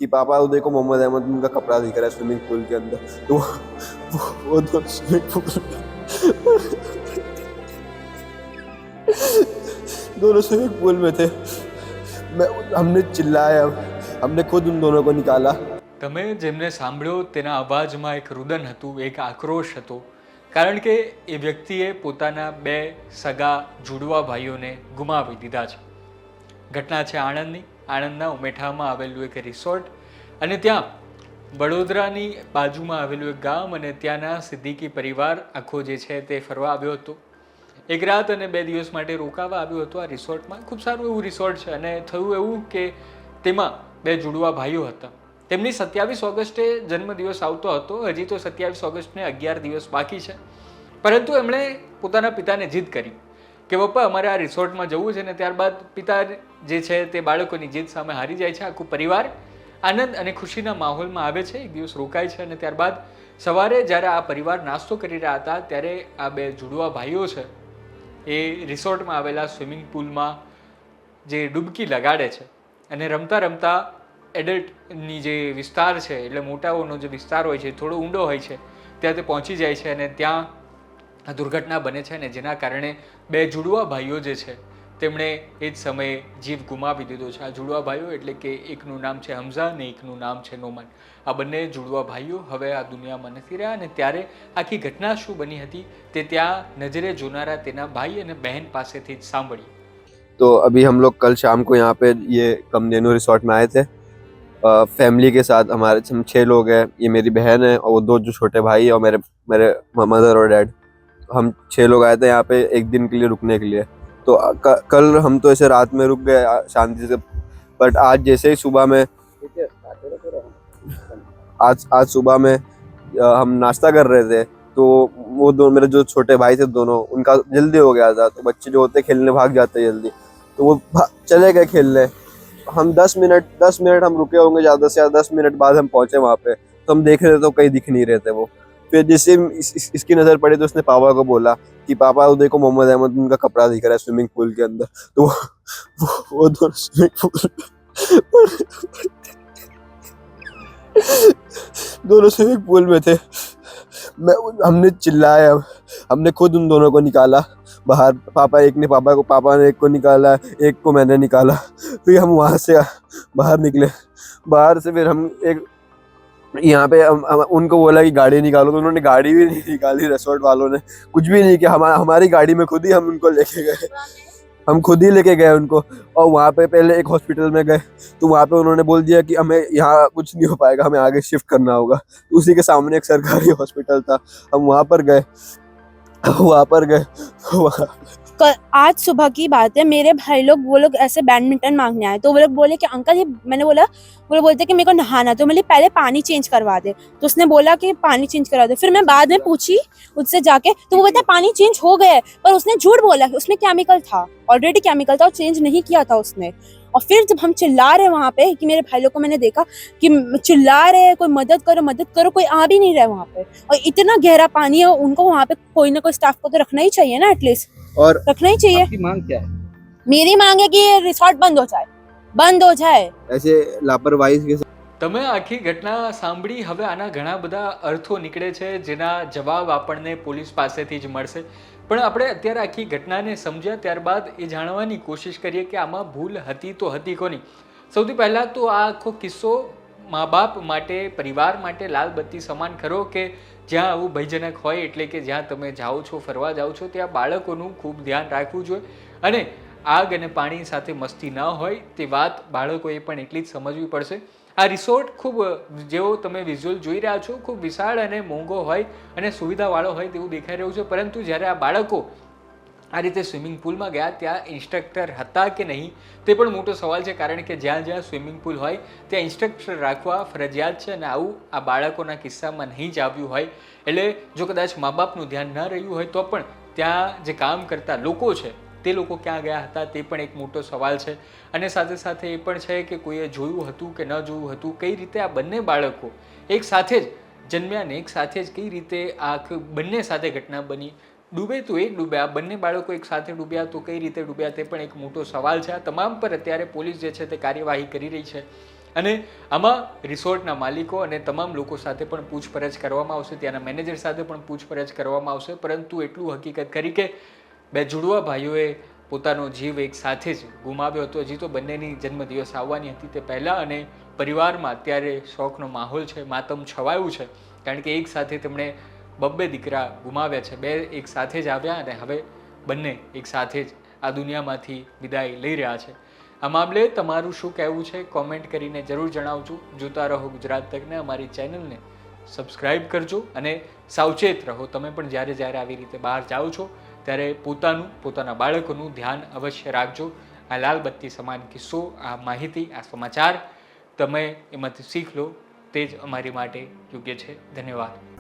कि पापा वो देखो मोहम्मद अहमद उनका कपड़ा दिख रहा है स्विमिंग पूल के अंदर। तो वो दोनों स्विमिंग पूल दोनों स्विमिंग पूल में थे। हमने चिल्लाया, हमने खुद उन दोनों को निकाला। તમે જેમને સાંભળ્યો તેના અવાજમાં એક રુદન હતું, એક આક્રોશ હતો, કારણ કે એ વ્યક્તિએ પોતાના બે સગા જુડવા ભાઈઓને ગુમાવી દીધા છે. ઘટના છે આણંદની. આણંદના ઉમેઠામાં આવેલું એક રિસોર્ટ અને ત્યાં વડોદરાની બાજુમાં આવેલું એક ગામ અને ત્યાંના સિદ્દીકી પરિવાર આખો જે છે તે ફરવા આવ્યો હતો. એક રાત અને 2 દિવસ માટે રોકાવા આવ્યો હતો આ રિસોર્ટમાં. ખૂબ સારું એવું રિસોર્ટ છે અને થયું એવું કે તેમાં 2 જુડવા ભાઈઓ હતા. તેમની 27 ઓગસ્ટે જન્મદિવસ આવતો હતો. હજી તો 27 ઓગસ્ટને 11 દિવસ બાકી છે, પરંતુ એમણે પોતાના પિતાને જીદ કરી કે પપ્પા અમારે આ રિસોર્ટમાં જવું છે. ને ત્યારબાદ પિતા જે છે તે બાળકોની જીદ સામે હારી જાય છે. આખું પરિવાર આનંદ અને ખુશીના માહોલમાં આવે છે, એક દિવસ રોકાય છે અને ત્યારબાદ સવારે જ્યારે આ પરિવાર નાસ્તો કરી રહ્યા હતા ત્યારે આ 2 જુડવા ભાઈઓ છે એ રિસોર્ટમાં આવેલા સ્વિમિંગ પુલમાં જે ડૂબકી લગાડે છે અને રમતા રમતા એડલ્ટની જે વિસ્તાર છે એટલે મોટાઓનો જે વિસ્તાર હોય છે થોડો ઊંડો હોય છે ત્યાં તે પહોંચી જાય છે અને ત્યાં આ દુર્ઘટના બને છે અને જેના કારણે 2 જુડવા ભાઈઓ જે છે તેમણે એ જ સમયે જીવ ગુમાવી દીધો છે. આ જુડવા ભાઈઓ એટલે કે એકનું નામ છે હમઝા અને એકનું નામ છે નોમાન. આ બંને જુડવા ભાઈઓ હવે આ દુનિયામાં નથી રહ્યા અને ત્યારે આખી ઘટના શું બની હતી તે ત્યાં નજરે જોનારા તેના ભાઈ અને બહેન પાસેથી જ સાંભળીએ. तो अभी हम लोग कल शाम को यहाँ पे ये कमधेनु रिसोर्ट में आए थे फैमिली के साथ. हमारे हम 6 लोग हैं. ये मेरी बहन है और वो 2 जो छोटे भाई है और मेरे मदर और डैड. हम 6 लोग आए थे यहाँ पे एक दिन के लिए रुकने के लिए. तो कल हम तो ऐसे रात में रुक गए शांति से, बट आज जैसे ही सुबह में आज सुबह में हम नाश्ता कर रहे थे तो वो दो मेरे जो छोटे भाई थे दोनों, उनका जल्दी हो गया था. तो बच्चे जो होते खेलने भाग जाते हैं जल्दी, तो वो चले गए खेलने. हम 10 मिनट हम रुके होंगे, ज़्यादा से ज़्यादा 10 मिनट बाद हम पहुंचे वहाँ पे. तो हम देख रहे थे तो कहीं दिख नहीं रहे थे वो. फिर जैसे इसकी नज़र पड़ी तो उसने पापा को बोला कि पापा वो देखो मोहम्मद अहमद उनका कपड़ा दिख रहा है स्विमिंग पूल के अंदर. तो वो दोनों स्विमिंग पूल दोनों स्विमिंग पूल में थे. हमने चिल्लाया, हमने खुद उन दोनों को निकाला बाहर. पापा ने एक को निकाला, एक को मैंने निकाला. फिर हम वहाँ से बाहर निकले. बाहर से फिर हम एक यहाँ पे हम उनको बोला कि गाड़ी निकालो, तो उन्होंने गाड़ी भी नहीं निकाली. रिसोर्ट वालों ने कुछ भी नहीं किया. हमारी गाड़ी में खुद ही हम उनको लेके गए. हम खुद ही लेके गए उनको. और वहाँ पे पहले एक हॉस्पिटल में गए तो वहाँ पे उन्होंने बोल दिया कि हमें यहाँ कुछ नहीं हो पाएगा, हमें आगे शिफ्ट करना होगा. उसी के सामने एक सरकारी हॉस्पिटल था, हम वहाँ पर गए. आज सुबह की बात है, मेरे भाई लोग वो लोग ऐसे बैडमिंटन मांगने आए तो वो लोग बोले कि अंकल ये, मैंने बोला, वो लोग बोलते कि मेरे को नहाना, तो मैंने पहले पानी चेंज करवा दे. तो उसने बोला कि पानी चेंज करवा दे. फिर मैं बाद में पूछी उससे जाके तो वो बोलता पानी चेंज हो गया है, पर उसने झूठ बोला कि उसमें केमिकल था, ऑलरेडी केमिकल था और चेंज नहीं किया था उसने. और फिर जब हम चिल्ला रहे वहाँ पे कि मेरे भाई लोग को मैंने देखा कि चिल्ला रहे हैं कोई मदद करो, कोई आ भी नहीं रहा है वहाँ पे. और इतना गहरा पानी है, उनको वहाँ पे कोई ना कोई स्टाफ को तो रखना ही चाहिए ना, एटलीस्ट और रखना ही चाहिए. आपकी मांग क्या है? मेरी मांग है कि ये रिसोर्ट बंद हो जाए. ऐसे लापरवाही के તમે આખી ઘટના સાંભળી. હવે આના ઘણા બધા અર્થો નીકળે છે જેના જવાબ આપણને પોલીસ પાસેથી જ મળશે. પણ આપણે અત્યારે આખી ઘટનાને સમજ્યા ત્યારબાદ એ જાણવાની કોશિશ કરીએ કે આમાં ભૂલ હતી તો હતી કોની. સૌથી પહેલાં તો આ આખો કિસ્સો મા બાપ માટે, પરિવાર માટે લાલ બત્તી સમાન ખરો કે જ્યાં આવું ભયજનક હોય એટલે કે જ્યાં તમે જાઓ છો, ફરવા જાઓ છો, ત્યાં બાળકોનું ખૂબ ધ્યાન રાખવું જોઈએ અને આગ અને પાણી સાથે મસ્તી ન હોય તે વાત બાળકોએ પણ એટલી જ સમજવી પડશે. આ રિસોર્ટ ખૂબ, જેવો તમે વિઝ્યુઅલ જોઈ રહ્યા છો, ખૂબ વિશાળ અને મોંઘો હોય અને સુવિધાવાળો હોય તેવું દેખાઈ રહ્યું છે. પરંતુ જ્યારે આ બાળકો આ રીતે સ્વિમિંગ પુલમાં ગયા ત્યાં ઇન્સ્ટ્રક્ટર હતા કે નહીં તે પણ મોટો સવાલ છે, કારણ કે જ્યાં જ્યાં સ્વિમિંગ પુલ હોય ત્યાં ઇન્સ્ટ્રક્ટર રાખવા ફરજિયાત છે અને આવું આ બાળકોના કિસ્સામાં નહીં જ આવ્યું હોય. એટલે જો કદાચ મા બાપનું ધ્યાન ન રહ્યું હોય તો પણ ત્યાં જે કામ કરતા લોકો છે તે લોકો ક્યાં ગયા હતા તે પણ એક મોટો સવાલ છે. અને સાથે સાથે એ પણ છે કે કોઈએ જોયું હતું કે ન જોયું હતું, કઈ રીતે આ બંને બાળકો એક સાથે જ જન્મ્યા ને એક સાથે જ કઈ રીતે આ બંને સાથે ઘટના બની. ડૂબે તો એક ડૂબ્યા, બંને બાળકો એક સાથે ડૂબ્યા તો કઈ રીતે ડૂબ્યા તે પણ એક મોટો સવાલ છે. આ તમામ પર અત્યારે પોલીસ જે છે તે કાર્યવાહી કરી રહી છે અને આમાં રિસોર્ટના માલિકો અને તમામ લોકો સાથે પણ પૂછપરછ કરવામાં આવશે, ત્યાંના મેનેજર સાથે પણ પૂછપરછ કરવામાં આવશે. પરંતુ એટલું હકીકત કરી કે બે જુડવા ભાઈઓએ પોતાનો જીવ એક સાથે જ ગુમાવ્યો હતો. હજી તો બંનેની જન્મદિવસ આવવાની હતી તે પહેલાં, અને પરિવારમાં અત્યારે શોકનો માહોલ છે, માતમ છવાયું છે, કારણ કે એક સાથે તેમણે બબ્બે દીકરા ગુમાવ્યા છે. બે એક સાથે જ આવ્યા અને હવે બંને એક સાથે જ આ દુનિયામાંથી વિદાય લઈ રહ્યા છે. આ મામલે તમારું શું કહેવું છે કોમેન્ટ કરીને જરૂર જણાવજો. જોતા રહો ગુજરાત તકને, અમારી ચેનલને સબસ્ક્રાઈબ કરજો અને સાવચેત રહો. તમે પણ જ્યારે આવી રીતે બહાર જાઓ છો ત્યારે પોતાના બાળકોનું ધ્યાન અવશ્ય રાખજો. આ લાલ બત્તી સમાન કિસ્સો, આ માહિતી, આ સમાચાર તમે એમાંથી શીખ લો, તે જ અમારી માટે યોગ્ય છે. ધન્યવાદ.